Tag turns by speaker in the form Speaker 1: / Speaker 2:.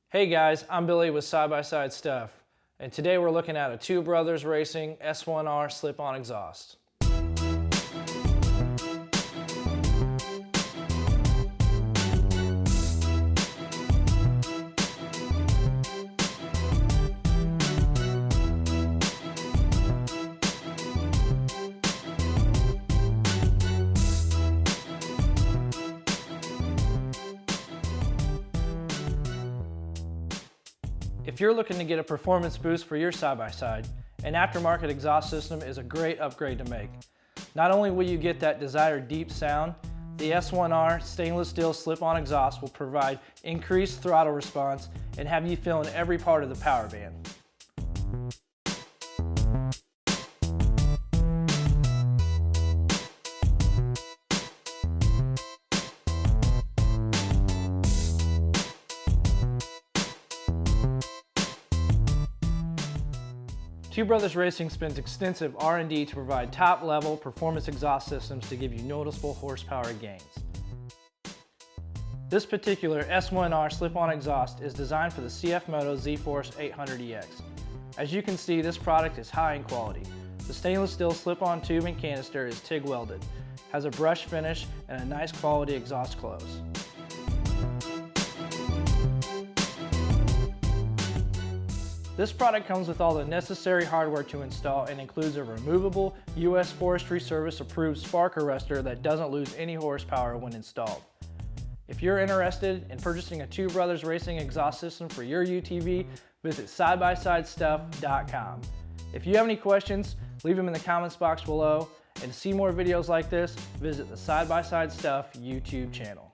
Speaker 1: Hey guys, I'm Billy with Side by Side Stuff, and today we're looking at a Two Brothers Racing S1R slip-on exhaust. If you're looking to get a performance boost for your side-by-side, an aftermarket exhaust system is a great upgrade to make. Not only will you get that desired deep sound, the S1R stainless steel slip-on exhaust will provide increased throttle response and have you feeling every part of the power band. Two Brothers Racing spends extensive R&D to provide top-level performance exhaust systems to give you noticeable horsepower gains. This particular S1R slip-on exhaust is designed for the CF Moto Z-Force 800EX. As you can see, this product is high in quality. The stainless steel slip-on tube and canister is TIG welded, has a brush finish, and a nice quality exhaust close. This product comes with all the necessary hardware to install and includes a removable U.S. Forestry Service approved spark arrestor that doesn't lose any horsepower when installed. If you're interested in purchasing a Two Brothers Racing exhaust system for your UTV, visit sidebysidestuff.com. If you have any questions, leave them in the comments box below, and to see more videos like this, visit the Side by Side Stuff YouTube channel.